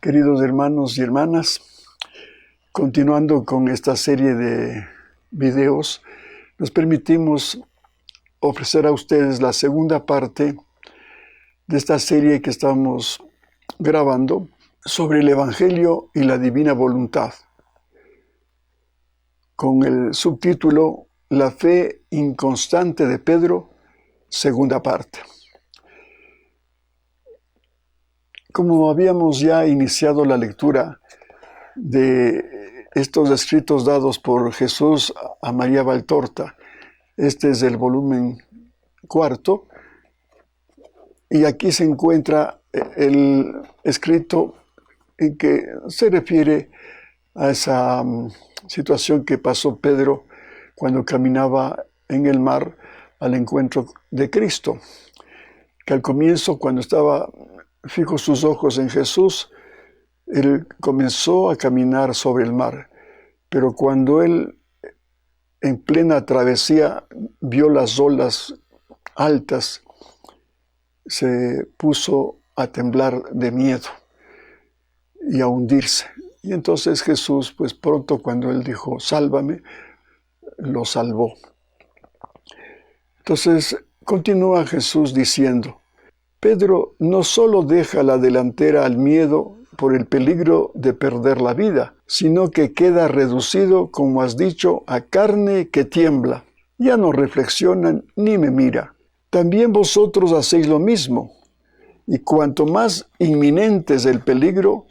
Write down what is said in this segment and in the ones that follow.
Queridos hermanos y hermanas, continuando con esta serie de videos, nos permitimos ofrecer a ustedes la segunda parte de esta serie que estamos grabando sobre el Evangelio y la Divina Voluntad, con el subtítulo La fe inconstante de Pedro, segunda parte. Como habíamos ya iniciado la lectura de estos escritos dados por Jesús a María Valtorta, este es el volumen 4, y aquí se encuentra el escrito en que se refiere a esa situación que pasó Pedro cuando caminaba en el mar al encuentro de Cristo, que al comienzo, cuando estaba fijo sus ojos en Jesús, él comenzó a caminar sobre el mar, pero cuando él en plena travesía vio las olas altas, se puso a temblar de miedo y a hundirse. Y entonces Jesús, pues pronto cuando él dijo, sálvame, lo salvó. Entonces continúa Jesús diciendo, Pedro no solo deja la delantera al miedo por el peligro de perder la vida, sino que queda reducido, como has dicho, a carne que tiembla. Ya no reflexiona ni me mira. También vosotros hacéis lo mismo, y cuanto más inminente es el peligro,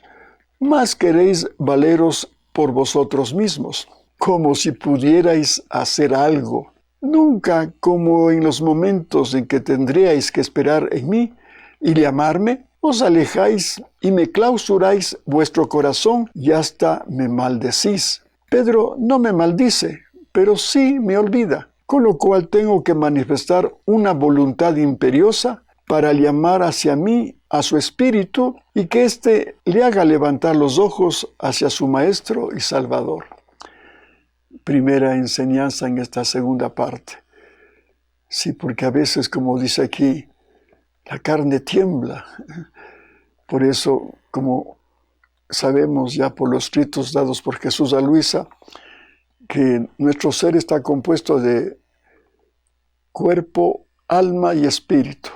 más queréis valeros por vosotros mismos, como si pudierais hacer algo. Nunca como en los momentos en que tendríais que esperar en mí y llamarme, os alejáis y me clausuráis vuestro corazón y hasta me maldecís. Pedro no me maldice, pero sí me olvida, con lo cual tengo que manifestar una voluntad imperiosa para llamar hacia mí a su espíritu y que éste le haga levantar los ojos hacia su Maestro y Salvador. Primera enseñanza en esta segunda parte. Sí, porque a veces, como dice aquí, la carne tiembla. Por eso, como sabemos ya por los escritos dados por Jesús a Luisa, que nuestro ser está compuesto de cuerpo, alma y espíritu.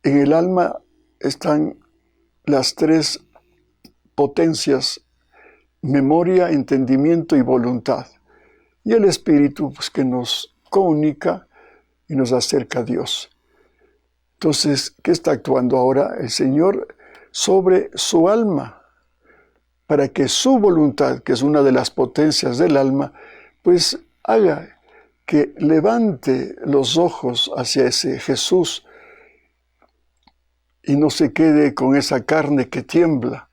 En el alma están las tres potencias: memoria, entendimiento y voluntad. Y el espíritu, pues, que nos comunica y nos acerca a Dios. Entonces, ¿qué está actuando ahora el Señor sobre su alma? Para que su voluntad, que es una de las potencias del alma, pues haga que levante los ojos hacia ese Jesús y no se quede con esa carne que tiembla,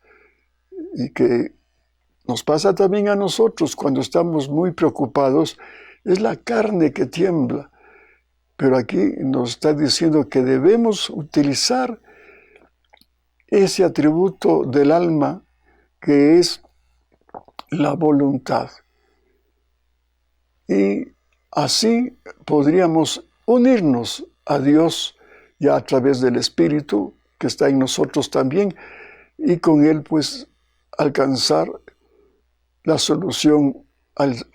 y que nos pasa también a nosotros cuando estamos muy preocupados. Es la carne que tiembla. Pero aquí nos está diciendo que debemos utilizar ese atributo del alma que es la voluntad. Y así podríamos unirnos a Dios ya a través del Espíritu que está en nosotros también, y con él pues alcanzar la solución al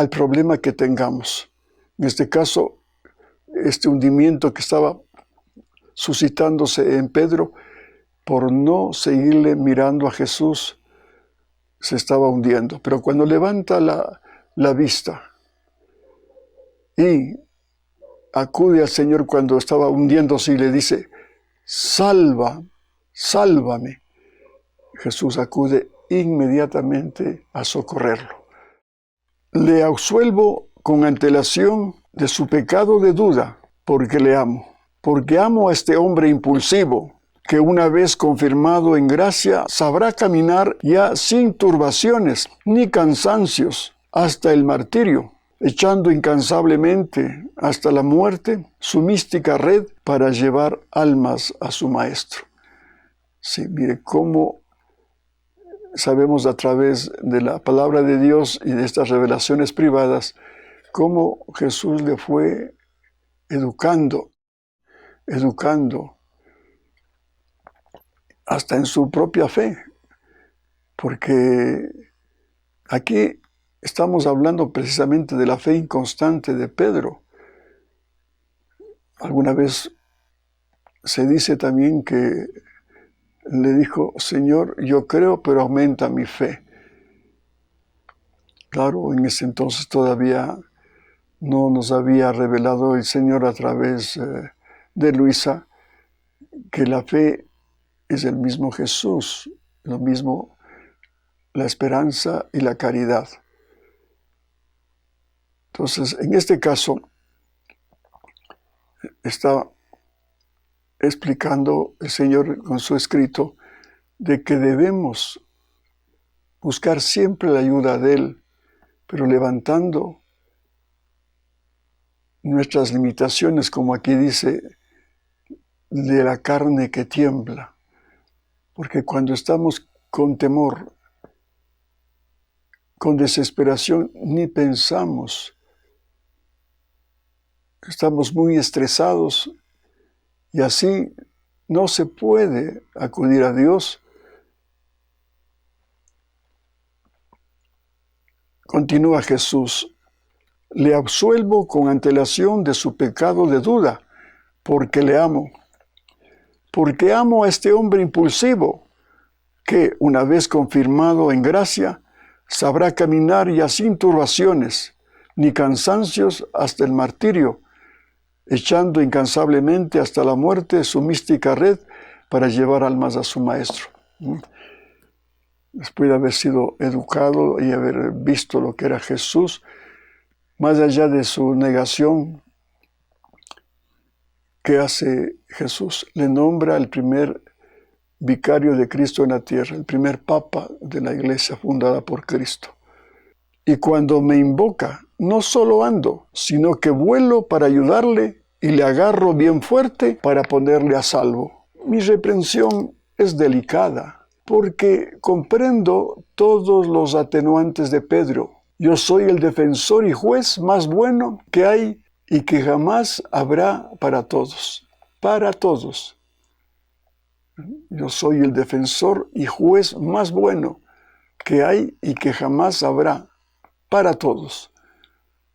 problema que tengamos. En este caso, este hundimiento que estaba suscitándose en Pedro, por no seguirle mirando a Jesús, se estaba hundiendo. Pero cuando levanta la vista y acude al Señor cuando estaba hundiéndose y le dice, sálvame, Jesús acude inmediatamente a socorrerlo. Le absuelvo con antelación de su pecado de duda, porque le amo. Porque amo a este hombre impulsivo, que una vez confirmado en gracia, sabrá caminar ya sin turbaciones ni cansancios hasta el martirio, echando incansablemente hasta la muerte su mística red para llevar almas a su Maestro. Sí, mire cómo sabemos a través de la palabra de Dios y de estas revelaciones privadas, cómo Jesús le fue educando hasta en su propia fe, porque aquí estamos hablando precisamente de la fe inconstante de Pedro. Alguna vez se dice también que le dijo: Señor, yo creo, pero aumenta mi fe. Claro, en ese entonces todavía no nos había revelado el Señor a través de Luisa que la fe es el mismo Jesús, lo mismo la esperanza y la caridad. Entonces, en este caso, está explicando el Señor con su escrito de que debemos buscar siempre la ayuda de Él, pero levantando nuestras limitaciones, como aquí dice, de la carne que tiembla. Porque cuando estamos con temor, con desesperación, ni pensamos. Estamos muy estresados y así no se puede acudir a Dios. Continúa Jesús: le absuelvo con antelación de su pecado de duda, porque le amo. Porque amo a este hombre impulsivo, que, una vez confirmado en gracia, sabrá caminar ya sin turbaciones, ni cansancios hasta el martirio, echando incansablemente hasta la muerte su mística red para llevar almas a su Maestro. Después de haber sido educado y haber visto lo que era Jesús, más allá de su negación, ¿qué hace Jesús? Le nombra el primer vicario de Cristo en la tierra, el primer papa de la iglesia fundada por Cristo. Y cuando me invoca, no solo ando, sino que vuelo para ayudarle y le agarro bien fuerte para ponerle a salvo. Mi reprensión es delicada, porque comprendo todos los atenuantes de Pedro. Yo soy el defensor y juez más bueno que hay y que jamás habrá para todos. Para todos. Yo soy el defensor y juez más bueno que hay y que jamás habrá para todos.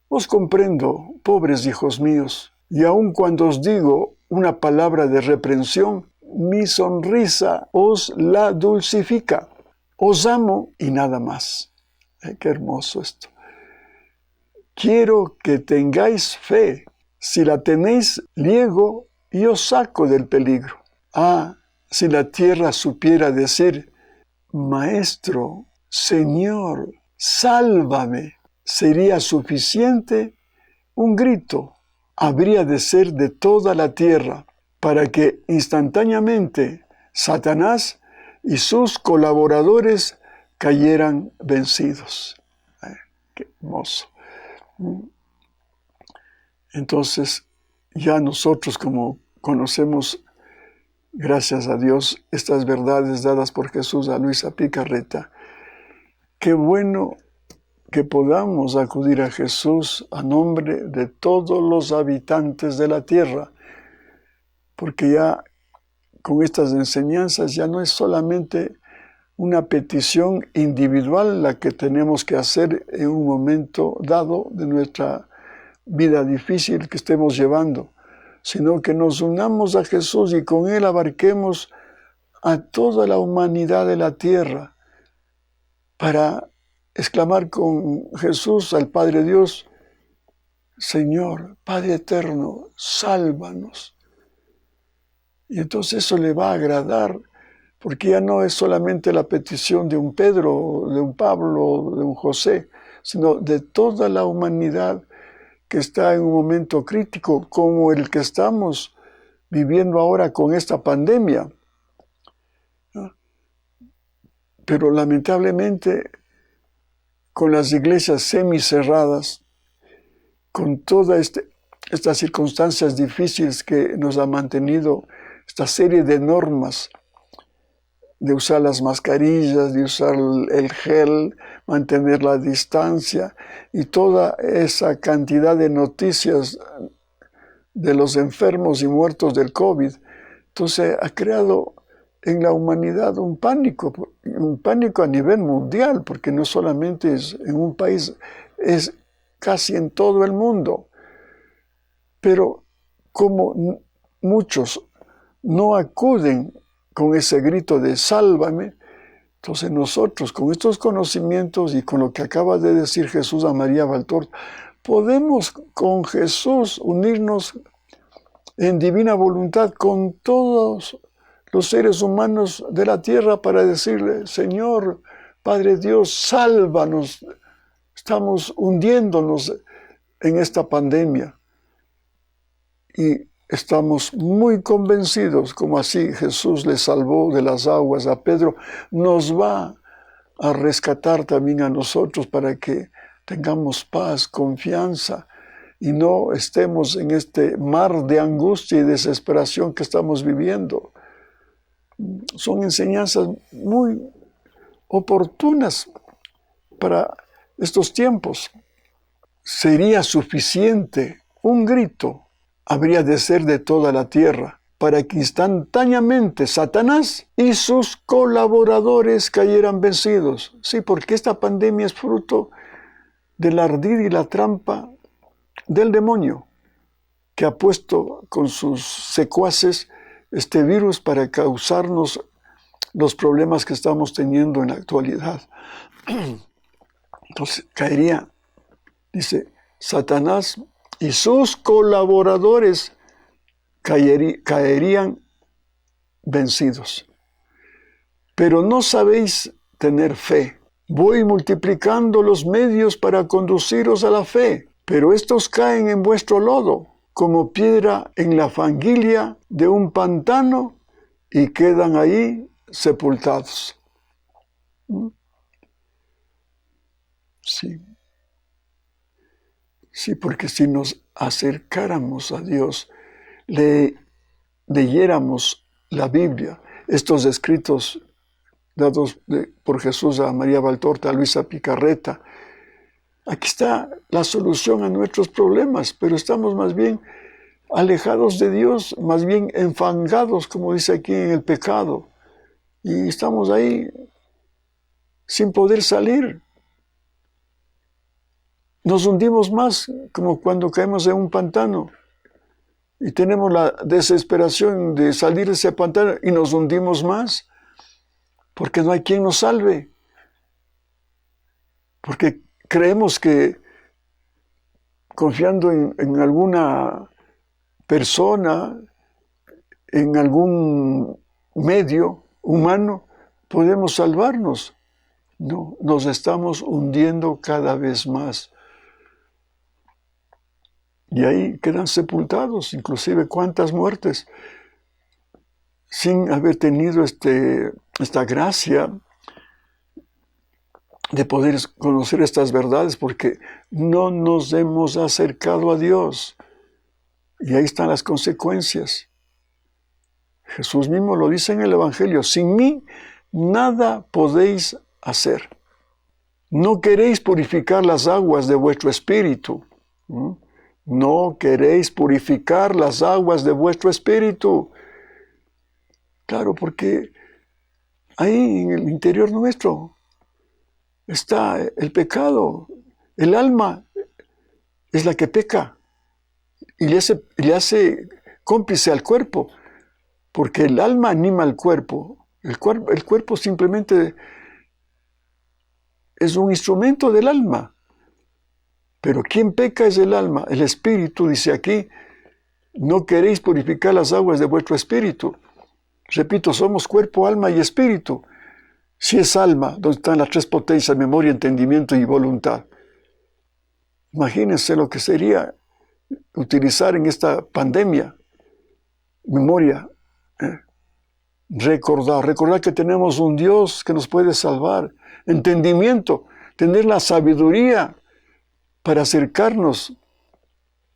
Os comprendo, pobres hijos míos, y aun cuando os digo una palabra de reprensión, mi sonrisa os la dulcifica. Os amo y nada más. Qué hermoso esto. Quiero que tengáis fe. Si la tenéis, liego y os saco del peligro. Si la tierra supiera decir: Maestro, Señor, sálvame, sería suficiente un grito. Habría de ser de toda la tierra para que instantáneamente Satanás y sus colaboradores cayeran vencidos. Qué hermoso. Entonces, ya nosotros, como conocemos, gracias a Dios, estas verdades dadas por Jesús a Luisa Picarreta, qué bueno que podamos acudir a Jesús a nombre de todos los habitantes de la tierra, porque ya con estas enseñanzas ya no es solamente una petición individual la que tenemos que hacer en un momento dado de nuestra vida difícil que estemos llevando, sino que nos unamos a Jesús y con Él abarquemos a toda la humanidad de la tierra para exclamar con Jesús al Padre Dios: Señor, Padre eterno, sálvanos. Y entonces eso le va a agradar, porque ya no es solamente la petición de un Pedro, de un Pablo, de un José, sino de toda la humanidad que está en un momento crítico como el que estamos viviendo ahora con esta pandemia. Pero lamentablemente, con las iglesias semicerradas, con todas estas circunstancias difíciles que nos ha mantenido esta serie de normas, de usar las mascarillas, de usar el gel, mantener la distancia y toda esa cantidad de noticias de los enfermos y muertos del COVID. Entonces ha creado en la humanidad un pánico a nivel mundial, porque no solamente es en un país, es casi en todo el mundo. Pero como muchos no acuden con ese grito de sálvame, entonces nosotros con estos conocimientos y con lo que acaba de decir Jesús a María Valtorta, podemos con Jesús unirnos en divina voluntad con todos los seres humanos de la tierra para decirle, Señor, Padre Dios, sálvanos, estamos hundiéndonos en esta pandemia. Y estamos muy convencidos, como así Jesús le salvó de las aguas a Pedro, nos va a rescatar también a nosotros para que tengamos paz, confianza y no estemos en este mar de angustia y desesperación que estamos viviendo. Son enseñanzas muy oportunas para estos tiempos. Sería suficiente un grito, habría de ser de toda la tierra, para que instantáneamente Satanás y sus colaboradores cayeran vencidos. Sí, porque esta pandemia es fruto del ardid y la trampa del demonio, que ha puesto con sus secuaces este virus para causarnos los problemas que estamos teniendo en la actualidad. Entonces caería, dice, Satanás y sus colaboradores caerían vencidos. Pero no sabéis tener fe. Voy multiplicando los medios para conduciros a la fe, pero estos caen en vuestro lodo, como piedra en la fanguilia de un pantano, y quedan ahí sepultados. Sí. Sí, porque si nos acercáramos a Dios, leyéramos la Biblia, estos escritos dados por Jesús a María Valtorta, a Luisa Picarreta, aquí está la solución a nuestros problemas, pero estamos más bien alejados de Dios, más bien enfangados, como dice aquí, en el pecado. Y estamos ahí sin poder salir. Nos hundimos más, como cuando caemos en un pantano. Y tenemos la desesperación de salir de ese pantano y nos hundimos más, porque no hay quien nos salve. Porque creemos que confiando en alguna persona, en algún medio humano, podemos salvarnos. No, nos estamos hundiendo cada vez más. Y ahí quedan sepultados, inclusive cuántas muertes, sin haber tenido esta gracia de poder conocer estas verdades, porque no nos hemos acercado a Dios. Y ahí están las consecuencias. Jesús mismo lo dice en el Evangelio, sin mí nada podéis hacer. No queréis purificar las aguas de vuestro espíritu. No queréis purificar las aguas de vuestro espíritu. Claro, porque ahí en el interior nuestro está el pecado. El alma es la que peca y le hace cómplice al cuerpo, porque el alma anima al cuerpo. El cuerpo simplemente es un instrumento del alma. Pero ¿quién peca es el alma? El espíritu, dice aquí, no queréis purificar las aguas de vuestro espíritu. Repito, somos cuerpo, alma y espíritu. Si es alma, donde están las tres potencias, memoria, entendimiento y voluntad. Imagínense lo que sería utilizar en esta pandemia memoria, recordar que tenemos un Dios que nos puede salvar, entendimiento, tener la sabiduría para acercarnos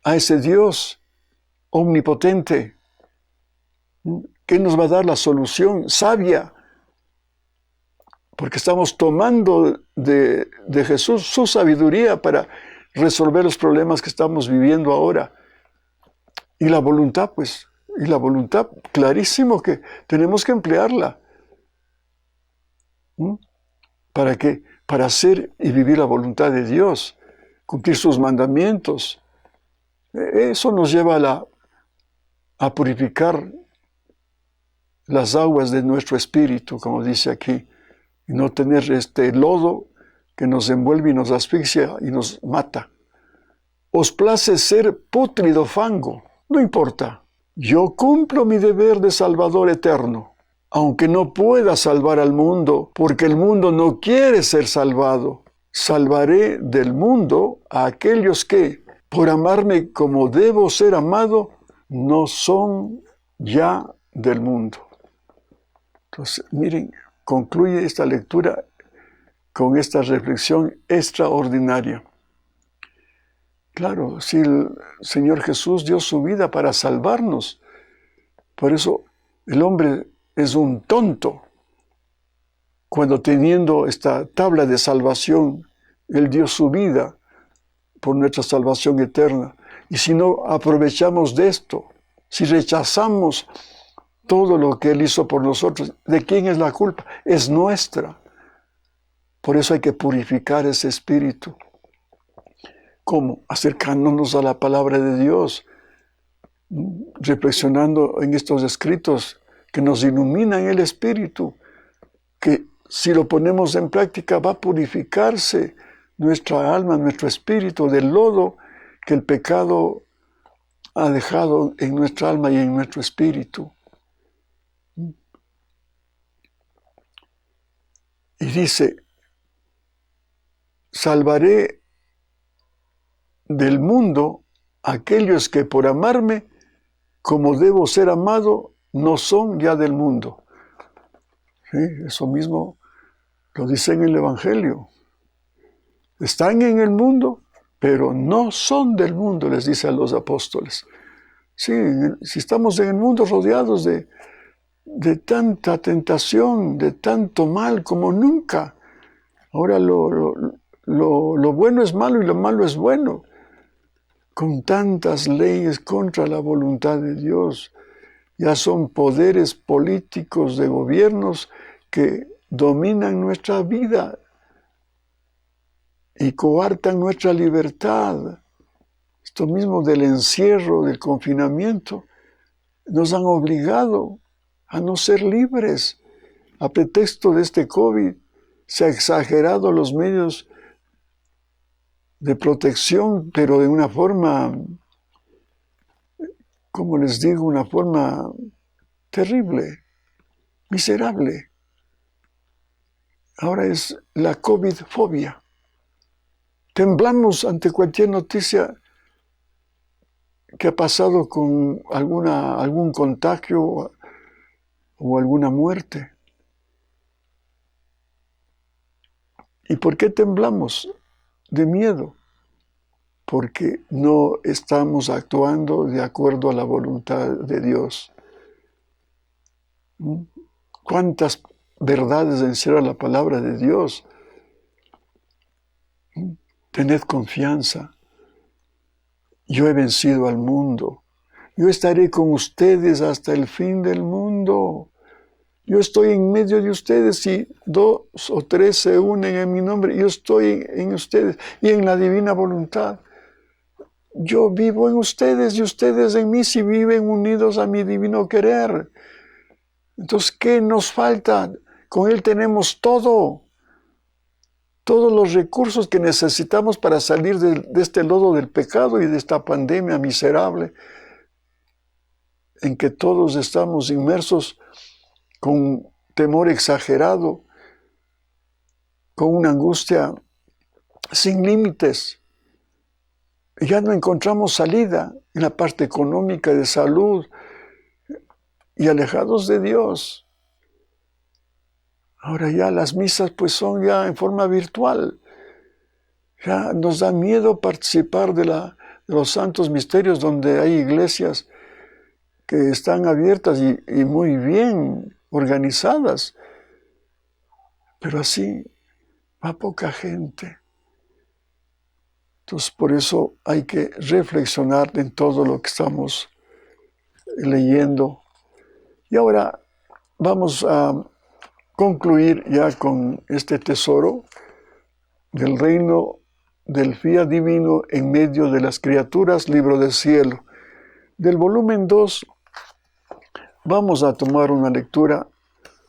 a ese Dios omnipotente, que nos va a dar la solución sabia, porque estamos tomando de Jesús su sabiduría para resolver los problemas que estamos viviendo ahora. Y la voluntad, pues, Y la voluntad, clarísimo que tenemos que emplearla. ¿Para qué? Para hacer y vivir la voluntad de Dios, cumplir sus mandamientos. Eso nos lleva a purificar las aguas de nuestro espíritu, como dice aquí, y no tener este lodo que nos envuelve y nos asfixia y nos mata. Os place ser pútrido fango, no importa. Yo cumplo mi deber de Salvador eterno, aunque no pueda salvar al mundo, porque el mundo no quiere ser salvado. Salvaré del mundo a aquellos que, por amarme como debo ser amado, no son ya del mundo. Entonces, miren, concluye esta lectura con esta reflexión extraordinaria. Claro, si el Señor Jesús dio su vida para salvarnos, por eso el hombre es un tonto cuando teniendo esta tabla de salvación, Él dio su vida por nuestra salvación eterna. Y si no aprovechamos de esto, si rechazamos todo lo que Él hizo por nosotros, ¿de quién es la culpa? Es nuestra. Por eso hay que purificar ese espíritu. ¿Cómo? Acercándonos a la palabra de Dios, reflexionando en estos escritos que nos iluminan el espíritu, que si lo ponemos en práctica va a purificarse nuestra alma, nuestro espíritu del lodo que el pecado ha dejado en nuestra alma y en nuestro espíritu. Y dice, salvaré del mundo aquellos que por amarme, como debo ser amado, no son ya del mundo. ¿Sí? Eso mismo lo dice en el Evangelio. Están en el mundo, pero no son del mundo, les dice a los apóstoles. Sí, si estamos en el mundo rodeados de tanta tentación, de tanto mal como nunca. Ahora lo bueno es malo y lo malo es bueno. Con tantas leyes contra la voluntad de Dios. Ya son poderes políticos de gobiernos que dominan nuestra vida y coartan nuestra libertad. Esto mismo del encierro, del confinamiento, nos han obligado a no ser libres. A pretexto de este COVID, se han exagerado los medios de protección, pero de una forma, como les digo, una forma terrible, miserable. Ahora es la COVID-fobia. Temblamos ante cualquier noticia que ha pasado con algún contagio o alguna muerte. ¿Y por qué temblamos? De miedo. Porque no estamos actuando de acuerdo a la voluntad de Dios. ¿Cuántas verdades encierra la palabra de Dios? Tened confianza. Yo he vencido al mundo. Yo estaré con ustedes hasta el fin del mundo. Yo estoy en medio de ustedes. Si 2 o 3 se unen en mi nombre, yo estoy en ustedes y en la divina voluntad. Yo vivo en ustedes y ustedes en mí si viven unidos a mi divino querer. Entonces, ¿qué nos falta? Con Él tenemos todo. Todos los recursos que necesitamos para salir de este lodo del pecado y de esta pandemia miserable en que todos estamos inmersos con temor exagerado, con una angustia sin límites. Ya no encontramos salida en la parte económica, de salud, y alejados de Dios. Ahora ya las misas pues son ya en forma virtual. Ya nos da miedo participar de los santos misterios donde hay iglesias que están abiertas y muy bien organizadas. Pero así va poca gente. Entonces por eso hay que reflexionar en todo lo que estamos leyendo. Y ahora vamos a concluir ya con este tesoro del reino del fiat divino en medio de las criaturas, libro del cielo. Del volumen 2 vamos a tomar una lectura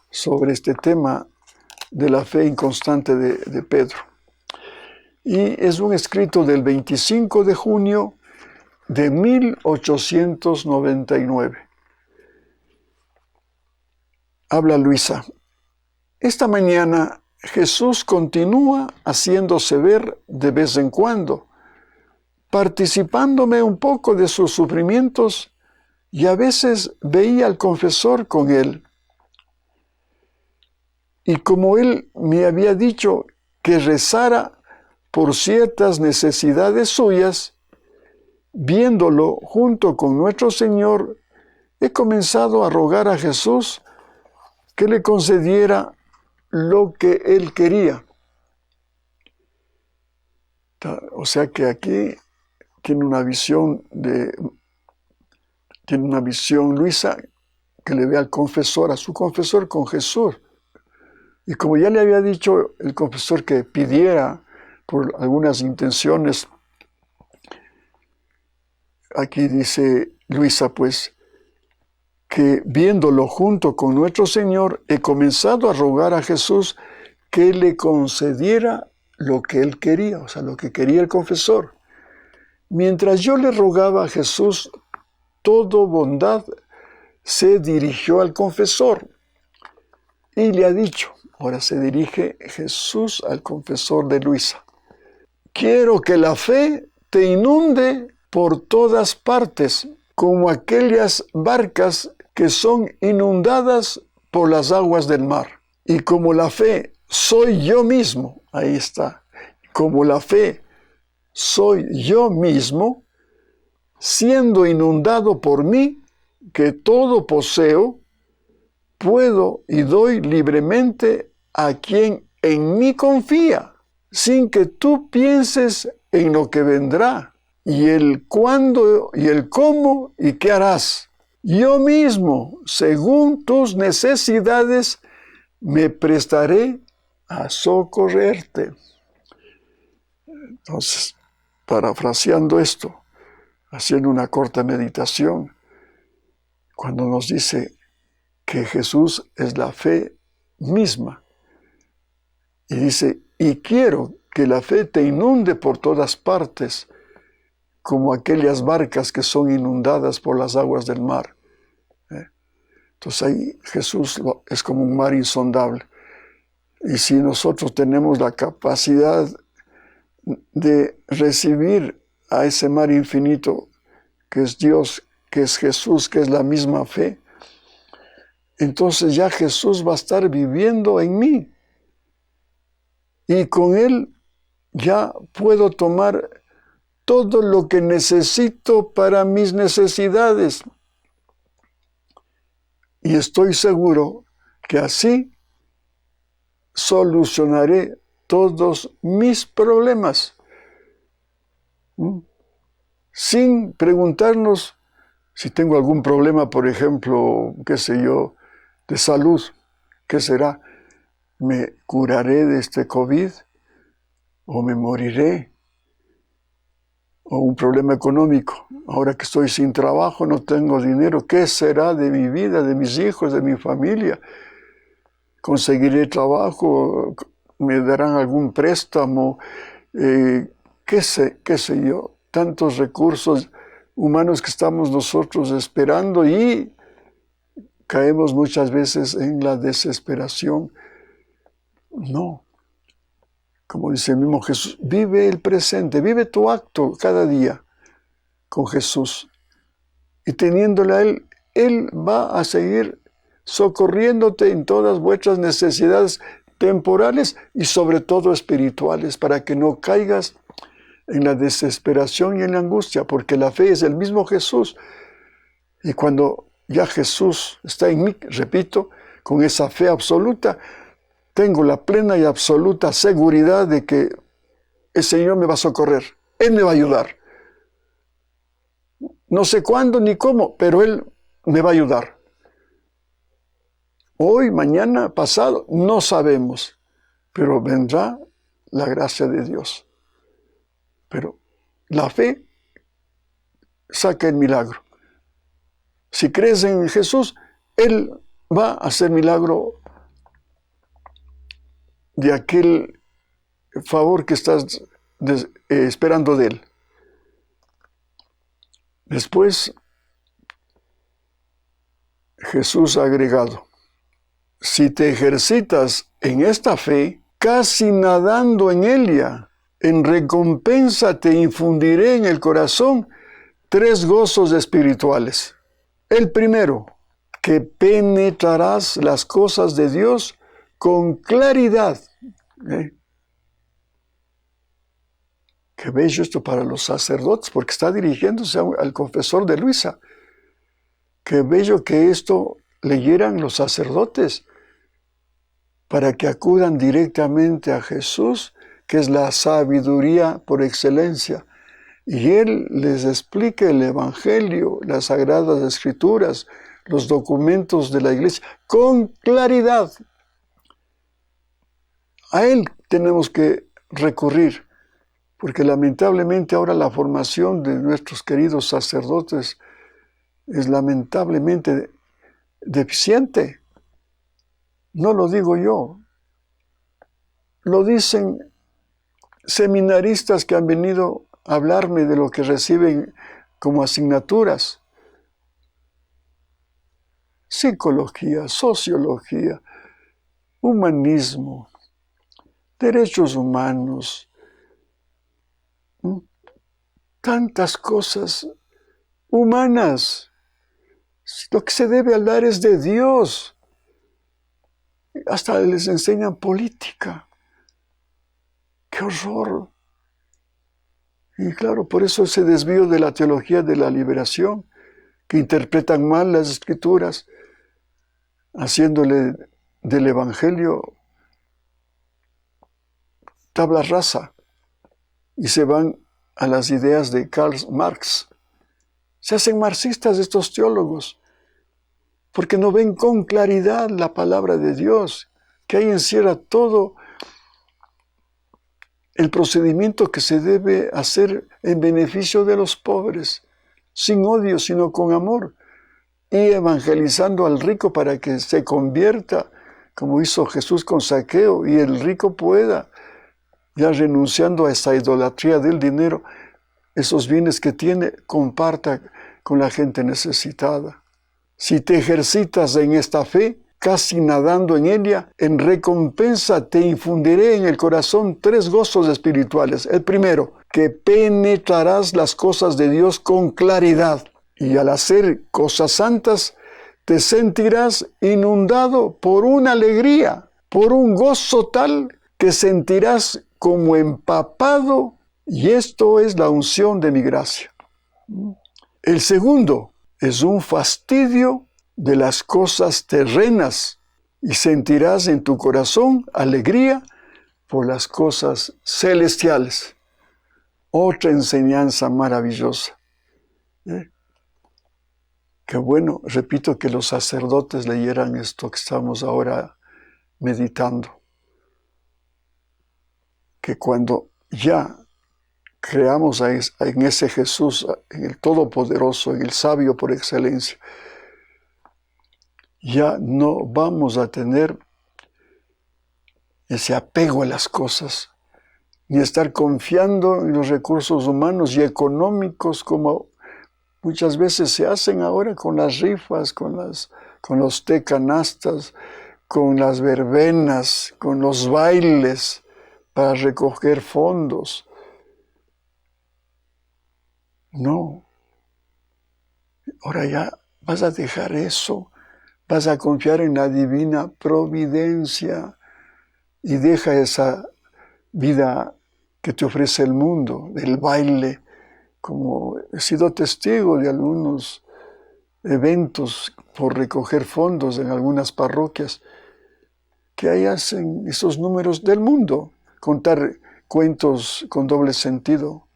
sobre este tema de la fe inconstante de Pedro. Y es un escrito del 25 de junio de 1899. Habla Luisa. Esta mañana Jesús continúa haciéndose ver de vez en cuando, participándome un poco de sus sufrimientos, y a veces veía al confesor con él. Y como él me había dicho que rezara por ciertas necesidades suyas, viéndolo junto con nuestro Señor, he comenzado a rogar a Jesús que le concediera lo que él quería. O sea que aquí tiene una visión Luisa, que le ve al confesor, a su confesor con Jesús. Y como ya le había dicho el confesor que pidiera por algunas intenciones, aquí dice Luisa, pues, que viéndolo junto con nuestro Señor, he comenzado a rogar a Jesús que le concediera lo que él quería, o sea, lo que quería el confesor. Mientras yo le rogaba a Jesús, todo bondad se dirigió al confesor y le ha dicho, ahora se dirige Jesús al confesor de Luisa: quiero que la fe te inunde por todas partes, como aquellas barcas que son inundadas por las aguas del mar. Y como la fe soy yo mismo, ahí está, como la fe soy yo mismo, siendo inundado por mí, que todo poseo, puedo y doy libremente a quien en mí confía, sin que tú pienses en lo que vendrá, y el cuándo, y el cómo, y qué harás. Yo mismo, según tus necesidades, me prestaré a socorrerte. Entonces, parafraseando esto, haciendo una corta meditación, cuando nos dice que Jesús es la fe misma, y dice, y quiero que la fe te inunde por todas partes, como aquellas barcas que son inundadas por las aguas del mar. Entonces ahí Jesús es como un mar insondable. Y si nosotros tenemos la capacidad de recibir a ese mar infinito, que es Dios, que es Jesús, que es la misma fe, entonces ya Jesús va a estar viviendo en mí. Y con Él ya puedo tomar todo lo que necesito para mis necesidades. Y estoy seguro que así solucionaré todos mis problemas. Sin preguntarnos si tengo algún problema, por ejemplo, qué sé yo, de salud. ¿Qué será? ¿Me curaré de este COVID? ¿O me moriré? O un problema económico. Ahora que estoy sin trabajo, no tengo dinero. ¿Qué será de mi vida, de mis hijos, de mi familia? ¿Conseguiré trabajo? ¿Me darán algún préstamo? ¿Qué sé yo? Tantos recursos humanos que estamos nosotros esperando y caemos muchas veces en la desesperación. No. Como dice el mismo Jesús, vive el presente, vive tu acto cada día con Jesús. Y teniéndole a Él, Él va a seguir socorriéndote en todas vuestras necesidades temporales y sobre todo espirituales, para que no caigas en la desesperación y en la angustia, porque la fe es el mismo Jesús. Y cuando ya Jesús está en mí, repito, con esa fe absoluta, tengo la plena y absoluta seguridad de que el Señor me va a socorrer. Él me va a ayudar. No sé cuándo ni cómo, pero Él me va a ayudar. Hoy, mañana, pasado, no sabemos, pero vendrá la gracia de Dios. Pero la fe saca el milagro. Si crees en Jesús, Él va a hacer milagro de aquel favor que estás esperando de Él. Después, Jesús ha agregado, si te ejercitas en esta fe, casi nadando en ella, en recompensa te infundiré en el corazón 3 gozos espirituales. El primero, que penetrarás las cosas de Dios con claridad. Qué bello esto para los sacerdotes, porque está dirigiéndose al confesor de Luisa. Qué bello que esto leyeran los sacerdotes para que acudan directamente a Jesús, que es la sabiduría por excelencia, y Él les explique el Evangelio, las Sagradas Escrituras, los documentos de la Iglesia, con claridad. A Él tenemos que recurrir, porque lamentablemente ahora la formación de nuestros queridos sacerdotes es lamentablemente deficiente. No lo digo yo, lo dicen seminaristas que han venido a hablarme de lo que reciben como asignaturas. Psicología, sociología, humanismo, derechos humanos, tantas cosas humanas. Lo que se debe hablar es de Dios. Hasta les enseñan política. ¡Qué horror! Y claro, por eso ese desvío de la teología de la liberación, que interpretan mal las Escrituras, haciéndole del Evangelio tabla rasa, y se van a las ideas de Karl Marx. Se hacen marxistas estos teólogos, porque no ven con claridad la palabra de Dios, que ahí encierra todo el procedimiento que se debe hacer en beneficio de los pobres, sin odio, sino con amor, y evangelizando al rico para que se convierta, como hizo Jesús con Zaqueo, y el rico pueda, ya renunciando a esa idolatría del dinero, esos bienes que tiene, comparta con la gente necesitada. Si te ejercitas en esta fe, casi nadando en ella, en recompensa te infundiré en el corazón 3 gozos espirituales. El primero, que penetrarás las cosas de Dios con claridad, y al hacer cosas santas, te sentirás inundado por una alegría, por un gozo tal que sentirás como empapado, y esto es la unción de mi gracia. El segundo es un fastidio de las cosas terrenas, y sentirás en tu corazón alegría por las cosas celestiales. Otra enseñanza maravillosa. Qué bueno, repito, que los sacerdotes leyeran esto que estamos ahora meditando. Que cuando ya creamos en ese Jesús, en el Todopoderoso, en el Sabio por excelencia, ya no vamos a tener ese apego a las cosas, ni estar confiando en los recursos humanos y económicos como muchas veces se hacen ahora con las rifas, con los tecanastas, con las verbenas, con los bailes para recoger fondos. No. Ahora ya vas a dejar eso, vas a confiar en la divina providencia y deja esa vida que te ofrece el mundo, del baile. Como he sido testigo de algunos eventos por recoger fondos en algunas parroquias, que ahí hacen esos números del mundo, contar cuentos con doble sentido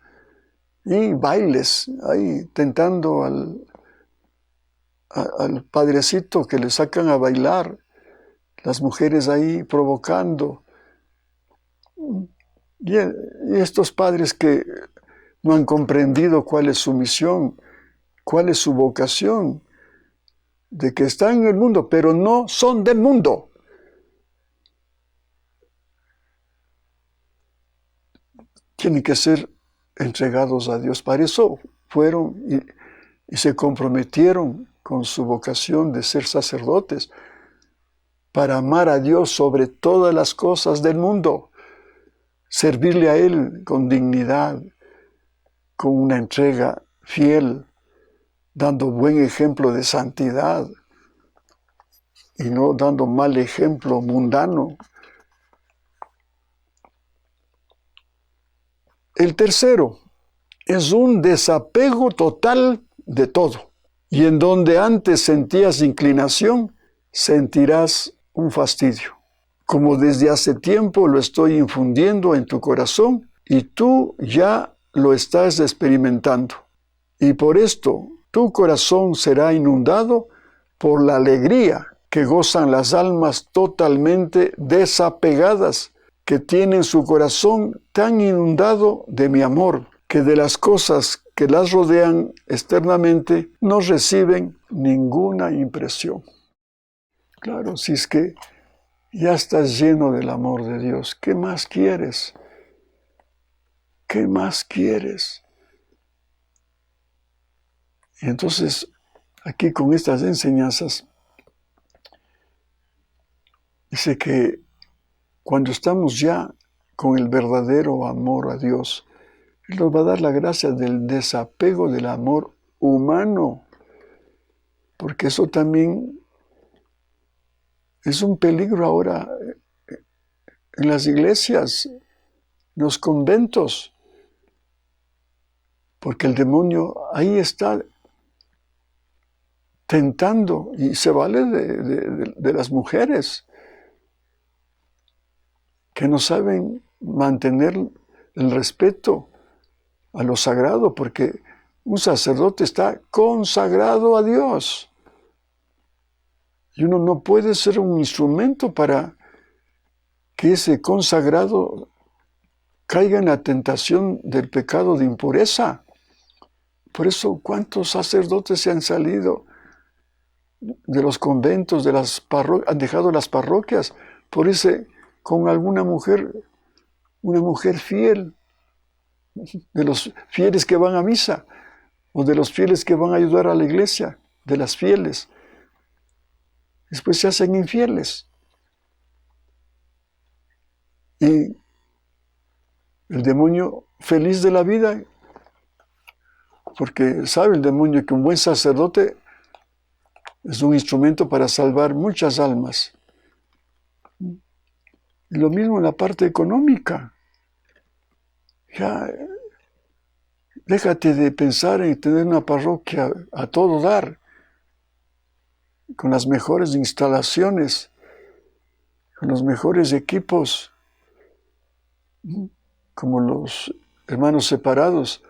y bailes, ahí tentando al padrecito que le sacan a bailar, las mujeres ahí provocando. Y estos padres que no han comprendido cuál es su misión, cuál es su vocación, de que están en el mundo, pero no son del mundo. Tienen que ser entregados a Dios. Para eso fueron y se comprometieron con su vocación de ser sacerdotes, para amar a Dios sobre todas las cosas del mundo, servirle a Él con dignidad, con una entrega fiel, dando buen ejemplo de santidad y no dando mal ejemplo mundano. El tercero es un desapego total de todo. Y en donde antes sentías inclinación, sentirás un fastidio. Como desde hace tiempo lo estoy infundiendo en tu corazón y tú ya lo estás experimentando. Y por esto tu corazón será inundado por la alegría que gozan las almas totalmente desapegadas, que tienen su corazón tan inundado de mi amor, que de las cosas que las rodean externamente no reciben ninguna impresión. Claro, si es que ya estás lleno del amor de Dios, ¿qué más quieres? ¿Qué más quieres? Y entonces, aquí con estas enseñanzas, dice que cuando estamos ya con el verdadero amor a Dios, Él nos va a dar la gracia del desapego del amor humano, porque eso también es un peligro ahora en las iglesias, en los conventos, porque el demonio ahí está tentando y se vale de las mujeres que no saben mantener el respeto a lo sagrado, porque un sacerdote está consagrado a Dios. Y uno no puede ser un instrumento para que ese consagrado caiga en la tentación del pecado de impureza. Por eso, ¿cuántos sacerdotes se han salido de los conventos, de las parroquias, han dejado las parroquias por irse con alguna mujer, una mujer fiel, de los fieles que van a misa, o de los fieles que van a ayudar a la iglesia, de las fieles? Después se hacen infieles. Y el demonio feliz de la vida, porque sabe el demonio que un buen sacerdote es un instrumento para salvar muchas almas. Y lo mismo en la parte económica. Ya, déjate de pensar en tener una parroquia a todo dar, con las mejores instalaciones, con los mejores equipos, como los hermanos separados.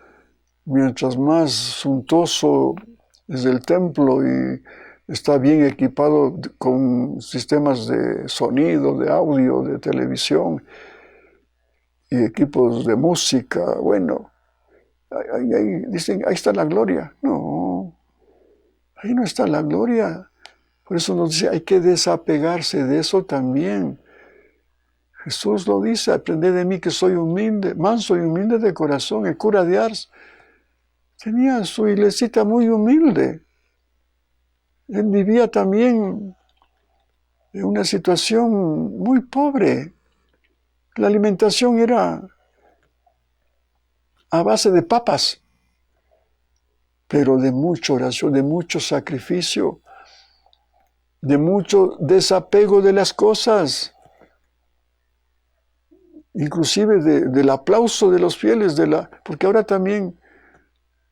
Mientras más suntuoso es el templo y está bien equipado con sistemas de sonido, de audio, de televisión y equipos de música, bueno, ahí dicen, ahí está la gloria. No, ahí no está la gloria. Por eso nos dice, hay que desapegarse de eso también. Jesús lo dice, aprended de mí que soy humilde, manso y humilde de corazón. El cura de Ars tenía su iglesita muy humilde. Él vivía también en una situación muy pobre. La alimentación era a base de papas, pero de mucha oración, de mucho sacrificio, de mucho desapego de las cosas, inclusive del aplauso de los fieles, porque ahora también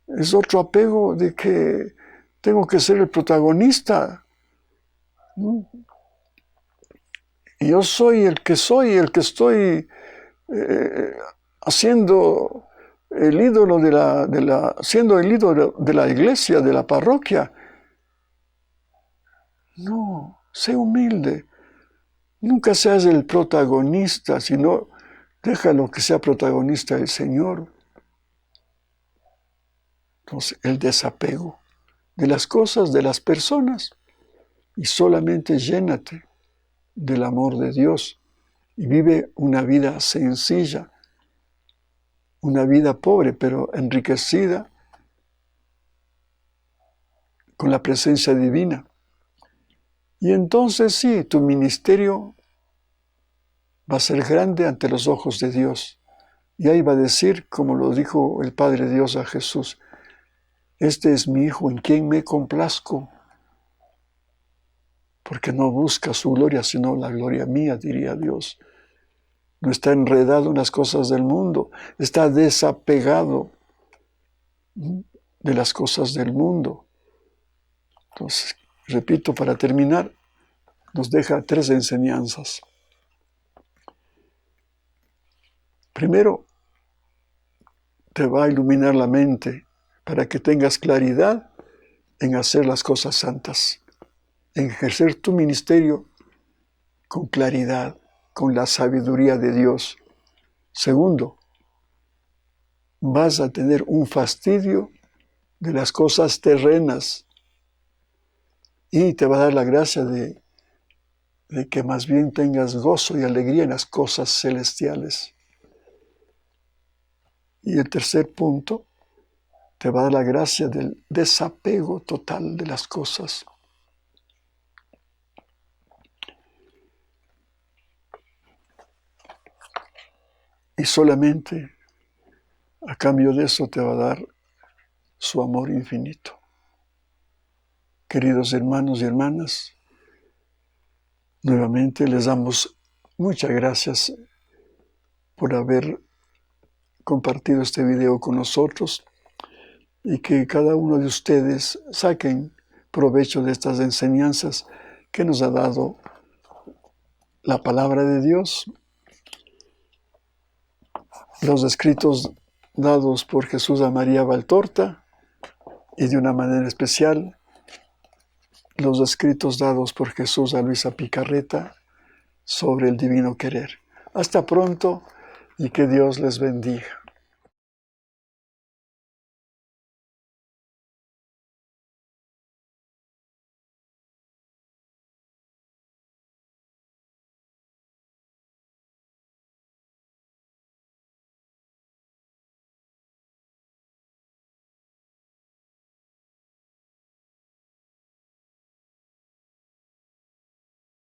es otro apego de que tengo que ser el protagonista. Y yo soy, el que estoy haciendo el ídolo siendo el ídolo de la iglesia, de la parroquia. No, sé humilde. Nunca seas el protagonista, sino déjalo que sea protagonista el Señor. Entonces, el desapego de las cosas, de las personas, y solamente llénate del amor de Dios y vive una vida sencilla, una vida pobre, pero enriquecida con la presencia divina. Y entonces sí, tu ministerio va a ser grande ante los ojos de Dios. Y ahí va a decir, como lo dijo el Padre Dios a Jesús, este es mi Hijo en quien me complazco, porque no busca su gloria, sino la gloria mía, diría Dios. No está enredado en las cosas del mundo, está desapegado de las cosas del mundo. Entonces, repito, para terminar, nos deja 3 enseñanzas. Primero, te va a iluminar la mente para que tengas claridad en hacer las cosas santas, en ejercer tu ministerio con claridad, con la sabiduría de Dios. Segundo, vas a tener un fastidio de las cosas terrenas y te va a dar la gracia de que más bien tengas gozo y alegría en las cosas celestiales. Y el tercer punto, te va a dar la gracia del desapego total de las cosas. Y solamente a cambio de eso te va a dar su amor infinito. Queridos hermanos y hermanas, nuevamente les damos muchas gracias por haber compartido este video con nosotros y que cada uno de ustedes saquen provecho de estas enseñanzas que nos ha dado la palabra de Dios, los escritos dados por Jesús a María Valtorta y de una manera especial los escritos dados por Jesús a Luisa Picarreta sobre el divino querer. Hasta pronto y que Dios les bendiga.